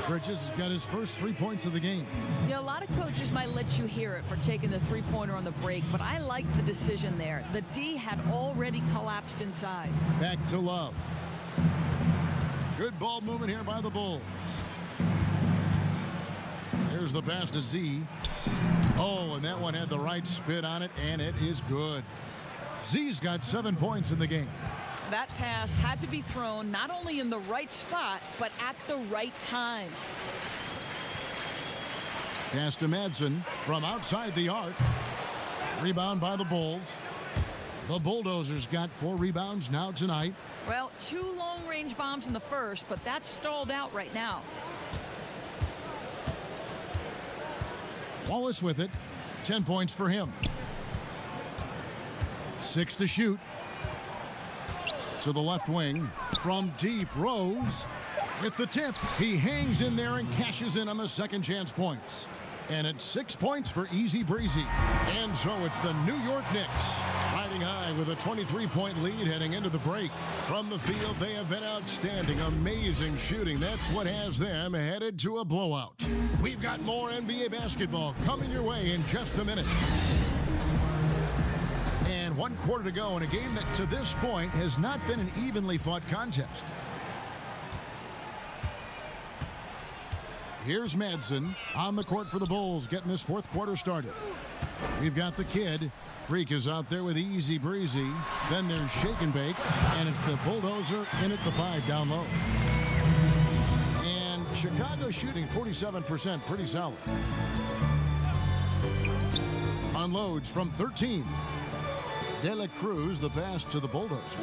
Bridges has got his first 3 points of the game. Yeah, a lot of coaches might let you hear it for taking the three-pointer on the break, but I like the decision there. The D had already collapsed inside. Back to Love. Good ball movement here by the Bulls. Here's the pass to Z. Oh, and that one had the right spin on it, and it is good. Z's got 7 points in the game. That pass had to be thrown not only in the right spot, but at the right time. Pass to Madsen from outside the arc. Rebound by the Bulls. The Bulldozers got 4 rebounds now tonight. Well, 2 long-range bombs in the first, but that's stalled out right now. Wallace with it. 10 points for him. 6 to shoot. To the left wing. From deep, Rose. With the tip, he hangs in there and cashes in on the second chance points. And it's 6 points for Easy Breezy. And so it's the New York Knicks riding high with a 23-point lead heading into the break. From the field, they have been outstanding. Amazing shooting. That's what has them headed to a blowout. We've got more NBA basketball coming your way in just a minute. And 1 quarter to go in a game that to this point has not been an evenly fought contest. Here's Madsen on the court for the Bulls, getting this 4th quarter started. We've got the kid. Freak is out there with Easy Breezy. Then there's Shake and Bake, and it's the Bulldozer in at the 5 down low. And Chicago shooting 47%, pretty solid. Unloads from 13. De La Cruz, the pass to the Bulldozer.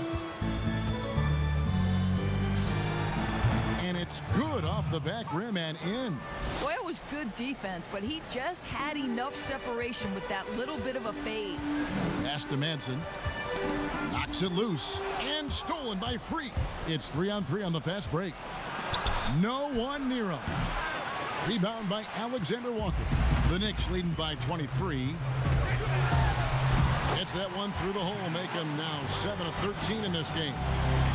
And it's good off the back rim and in. Boy, it was good defense, but he just had enough separation with that little bit of a fade. Pass to Madsen. Knocks it loose. And stolen by Freak. It's 3-on-3 on the fast break. No one near him. Rebound by Alexander Walker. The Knicks leading by 23. Gets that one through the hole, make him now 7 of 13 in this game.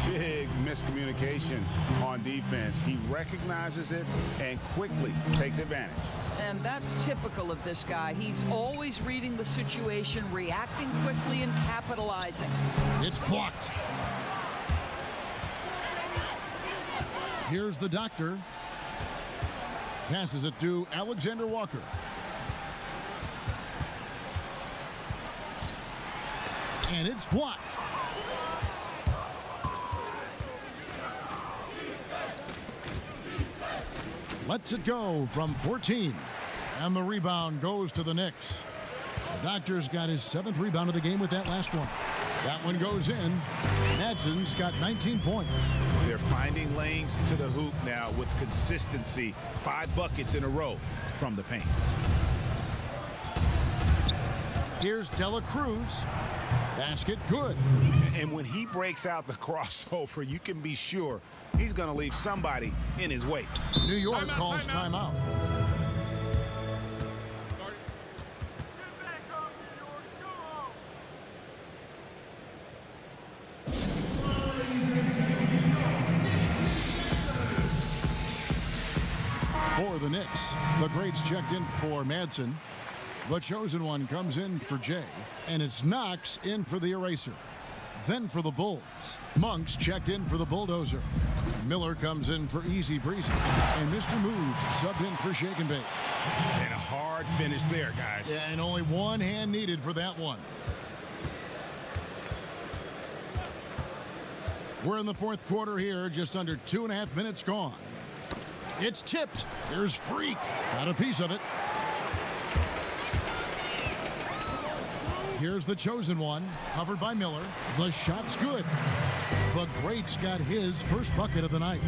Big miscommunication on defense. He recognizes it and quickly takes advantage. And that's typical of this guy. He's always reading the situation, reacting quickly, and capitalizing. It's blocked. Here's the Doctor. Passes it to Alexander Walker. And it's blocked. Lets it go from 14. And the rebound goes to the Knicks. The Doctor's got his 7th rebound of the game with that last one. That one goes in. Madsen's got 19 points. They're finding lanes to the hoop now with consistency. 5 buckets in a row from the paint. Here's De La Cruz. Basket good. And when he breaks out the crossover, you can be sure he's going to leave somebody in his wake. New York calls timeout. for the Knicks. The greats checked in for Madsen. The chosen one comes in for Jay, and it's Knox in for the eraser. Then for the Bulls, Monks checked in for the Bulldozer. Miller comes in for Easy Breezy, and Mr. Moves subbed in for Shake and Bake. And a hard finish there, guys. Yeah, and only one hand needed for that one. We're in the fourth quarter here, just under 2.5 minutes gone. It's tipped. Here's Freak. Got a piece of it. Here's the chosen one, covered by Miller. The shot's good. The greats got his first bucket of the night.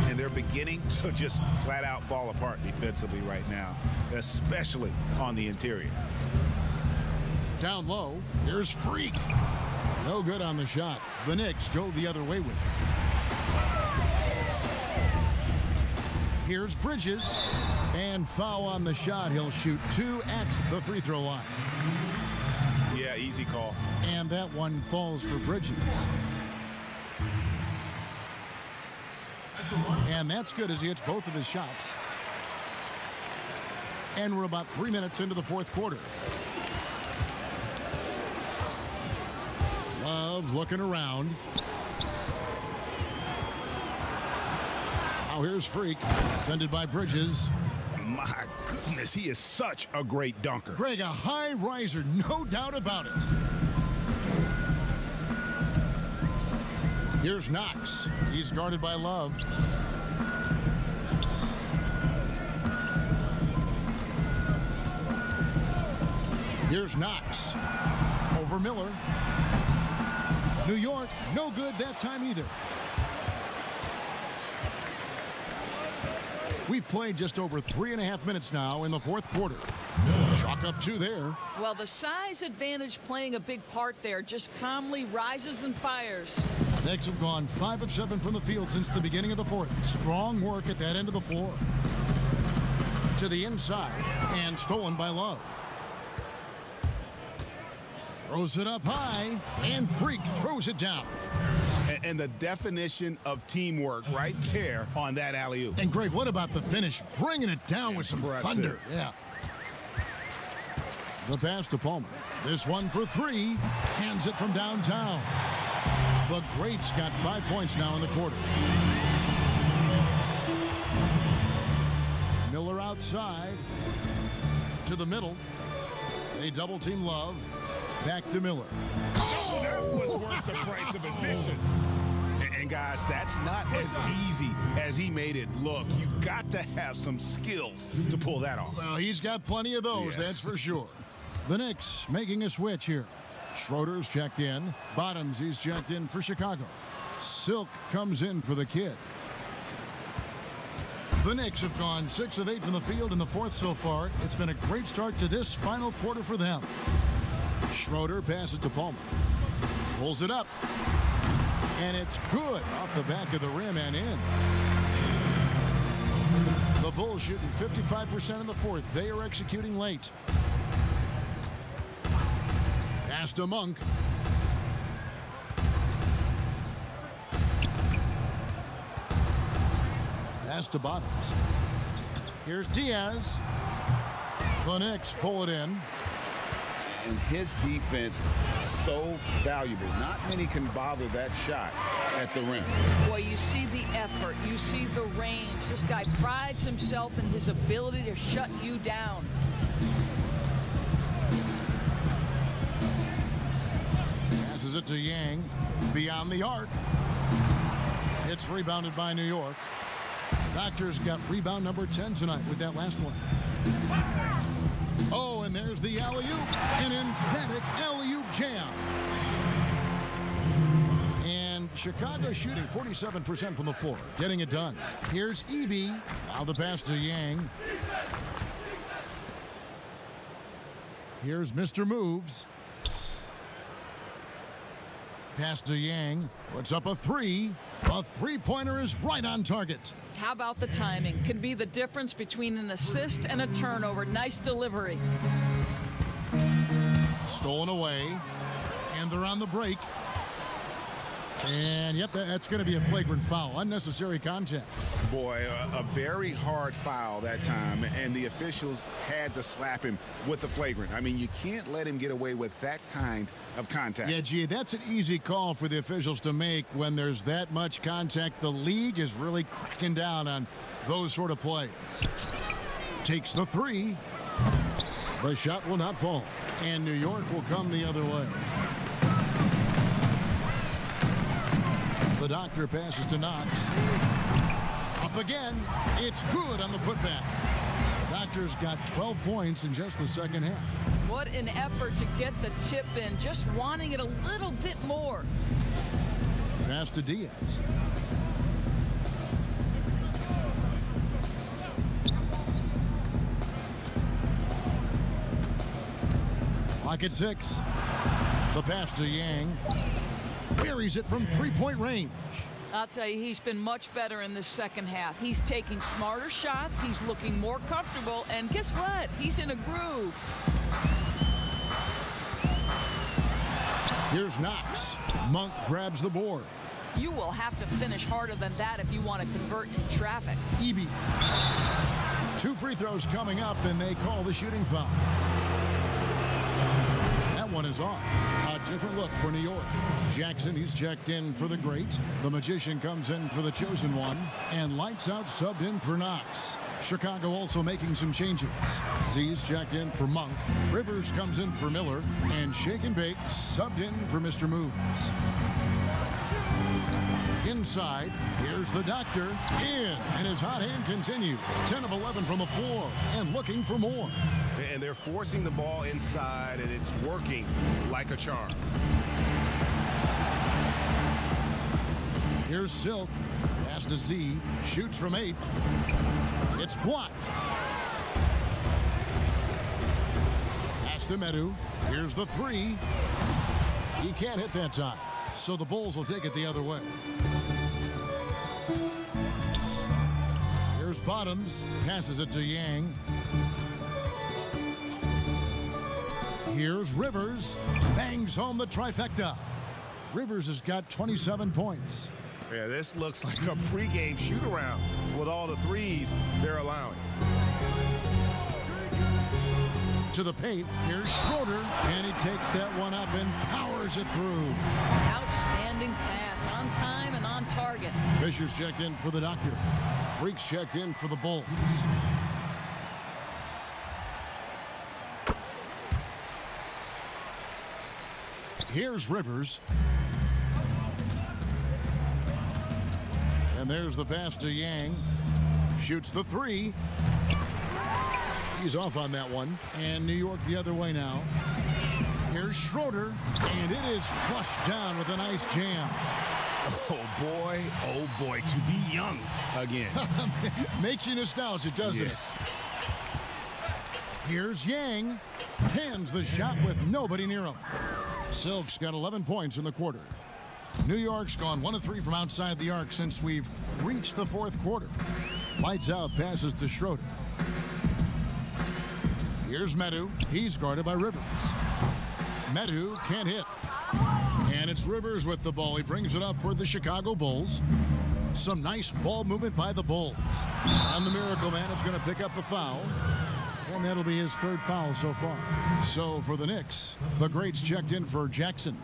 And they're beginning to just flat out fall apart defensively right now, especially on the interior. Down low, here's Freak. No good on the shot. The Knicks go the other way with it. Here's Bridges. And foul on the shot. He'll shoot 2 at the free throw line. Yeah, easy call. And that one falls for Bridges. And that's good as he hits both of his shots. And we're about 3 minutes into the fourth quarter. Love looking around. Now here's Freak, defended by Bridges. My goodness, he is such a great dunker. Greg, a high riser, no doubt about it. Here's Knox. He's guarded by Love. Here's Knox. Over Miller. New York, no good that time either. We've played just over 3.5 minutes now in the fourth quarter. Chalk up 2 there. Well, the size advantage playing a big part there. Just calmly rises and fires. Knicks have gone 5 of 7 from the field since the beginning of the fourth. Strong work at that end of the floor. To the inside and stolen by Love. Throws it up high and Freak throws it down. And the definition of teamwork right there on that alley-oop. And Greg, what about the finish? Bringing it down with some thunder. Yeah. The pass to Palmer. This one for 3. Hands it from downtown. The greats got 5 points now in the quarter. Miller outside. To the middle. They double team Love. Back to Miller. Oh, that was worth the price of admission. And guys, that's not as easy as he made it look. You've got to have some skills to pull that off. Well, he's got plenty of those, that's for sure. The Knicks making a switch here. Schroeder's checked in. Bottoms, he's checked in for Chicago. Silk comes in for the Kid. The Knicks have gone 6 of 8 from the field in the fourth so far. It's been a great start to this final quarter for them. Schroeder passes to Palmer. Pulls it up. And it's good off the back of the rim and in. The Bulls shooting 55% in the fourth. They are executing late. Pass to Monk. Pass to Bottoms. Here's Diaz. The Knicks pull it in. And his defense so valuable. Not many can bother that shot at the rim. Boy, you see the effort. You see the range. This guy prides himself in his ability to shut you down. Passes it to Yang. Beyond the arc. It's rebounded by New York. Doctor's got rebound number 10 tonight with that last one. Oh, and there's the alley-oop. An emphatic alley-oop jam. And Chicago shooting 47% from the floor, getting it done. Here's Eby. Now the pass to Yang. Here's Mr. Moves. Pass to Yang. Puts up a 3. A three-pointer is right on target. How about the timing? Can be the difference between an assist and a turnover. Nice delivery. Stolen away. And they're on the break. And yep, that's going to be a flagrant foul. Unnecessary contact. Boy, a very hard foul that time, and the officials had to slap him with the flagrant. I mean, you can't let him get away with that kind of contact. Yeah, gee, that's an easy call for the officials to make when there's that much contact. The league is really cracking down on those sort of plays. Takes the three. The shot will not fall, and New York will come the other way. The doctor passes to Knox. Up again. It's good on the putback. The Doctor's got 12 points in just the second half. What an effort to get the tip in, just wanting it a little bit more. Pass to Diaz. Clock at 6. The pass to Yang. Buries it from three-point range. I'll tell you, he's been much better in the second half. He's taking smarter shots. He's looking more comfortable. And guess what? He's in a groove. Here's Knox. Monk grabs the board. You will have to finish harder than that if you want to convert in traffic. Eby. 2 free throws coming up, and they call the shooting foul. That one is off. A different look for New York. Jackson, he's checked in for the great. The magician comes in for the chosen one. And lights out subbed in for Knox. Chicago also making some changes. Z's checked in for Monk. Rivers comes in for Miller. And Shake and Bake subbed in for Mr. Moves. Inside, here's the doctor. In, and his hot hand continues. 10 of 11 from the floor, and looking for more. And they're forcing the ball inside, and it's working like a charm. Here's Silk. Pass to Z. Shoots from 8. It's blocked. Pass to Medu. Here's the 3. He can't hit that time. So the Bulls will take it the other way. Here's Bottoms. Passes it to Yang. Here's Rivers. Bangs home the trifecta. Rivers has got 27 points. Yeah, this looks like a pregame shoot-around with all the threes they're allowing. To the paint. Here's Schroeder. And he takes that one up and powers it through. Outstanding pass, on time and on target. Fisher's checked in for the doctor. Freaks checked in for the Bulls. Here's Rivers. And there's the pass to Yang. Shoots the 3. He's off on that one. And New York the other way now. Here's Schroeder. And it is flushed down with a nice jam. Oh boy, to be young again. Makes you nostalgic, doesn't it? Here's Yang. Pins the shot with nobody near him. Silk's got 11 points in the quarter. New York's gone 1 of 3 from outside the arc since we've reached the fourth quarter. Lights out passes to Schroeder. Here's Medu. He's guarded by Rivers. Medu can't hit. And it's Rivers with the ball. He brings it up for the Chicago Bulls. Some nice ball movement by the Bulls. And the Miracle Man is going to pick up the foul. And that'll be his 3rd foul so far. So for the Knicks, the greats checked in for Jackson.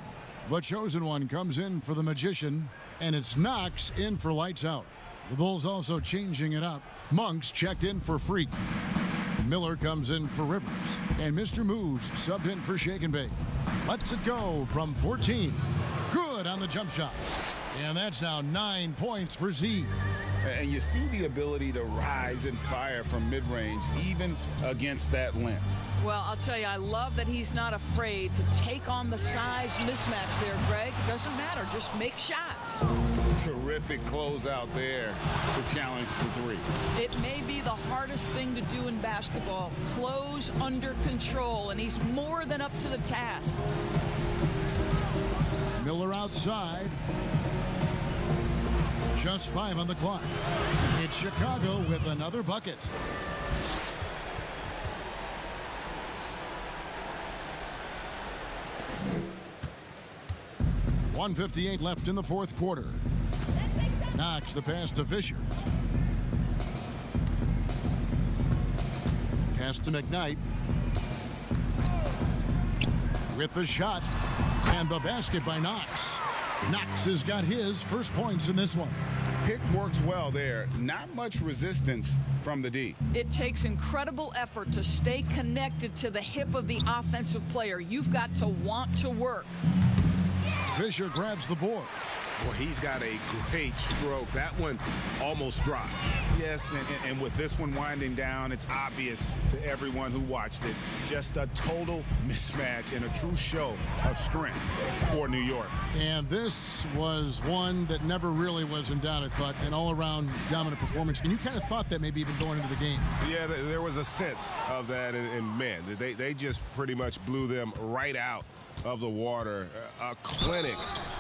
The chosen one comes in for the magician. And it's Knox in for lights out. The Bulls also changing it up. Monk's checked in for Freak. Miller comes in for Rivers. And Mr. Moves subbed in for Shake and Bake. Lets it go from 14. Good on the jump shot. And that's now 9 points for Z. And you see the ability to rise and fire from mid-range, even against that length. Well, I'll tell you, I love that he's not afraid to take on the size mismatch there, Greg. It doesn't matter. Just make shots. Terrific closeout there to challenge the 3. It may be the hardest thing to do in basketball. Close under control, and he's more than up to the task. Miller outside. Just 5 on the clock. It's Chicago with another bucket. 1:58 left in the fourth quarter. Knox the pass to Fisher. Pass to McKnight. With the shot. And the basket by Knox. Knox has got his first points in this one. Pick works well there. Not much resistance from the D. It takes incredible effort to stay connected to the hip of the offensive player. You've got to want to work. Fisher grabs the board. Well, he's got a great stroke. That one almost dropped. Yes, and with this one winding down, it's obvious to everyone who watched it. Just a total mismatch and a true show of strength for New York. And this was one that never really was in doubt, I thought, an all-around dominant performance. And you kind of thought that maybe even going into the game. Yeah, there was a sense of that, and man, they just pretty much blew them right out of the water. A clinic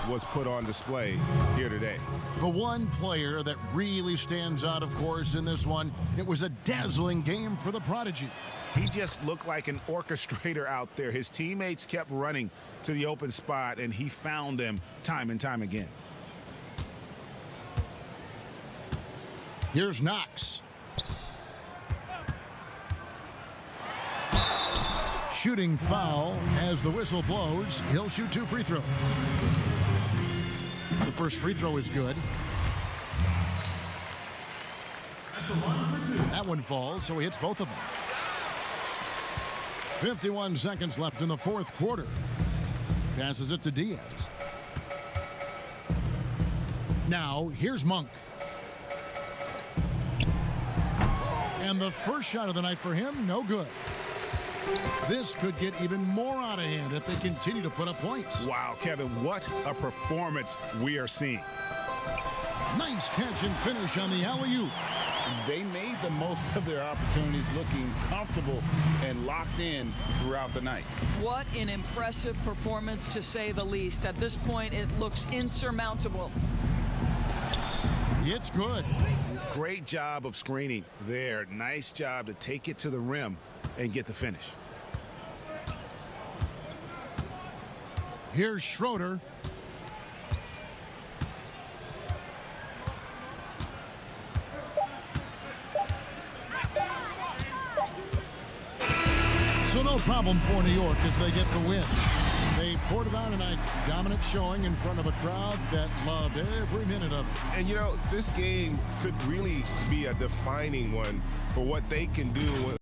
was put on display here today. The one player that really stands out, of course, in this one, it was a dazzling game for the Prodigy. He just looked like an orchestrator out there. His teammates kept running to the open spot, and he found them time and time again. Here's Knox. Shooting foul as the whistle blows. He'll shoot 2 free throws. The first free throw is good. That one falls, so he hits both of them. 51 seconds left in the fourth quarter. Passes it to Diaz. Now, here's Monk. And the first shot of the night for him, no good. This could get even more out of hand if they continue to put up points. Wow, Kevin, what a performance we are seeing. Nice catch and finish on the alley-oop. They made the most of their opportunities, looking comfortable and locked in throughout the night. What an impressive performance, to say the least. At this point, it looks insurmountable. It's good. Great job of screening there. Nice job to take it to the rim and get the finish. Here's Schroeder. So no problem for New York as they get the win. They poured it on tonight. Dominant showing in front of a crowd that loved every minute of it. And, you know, this game could really be a defining one for what they can do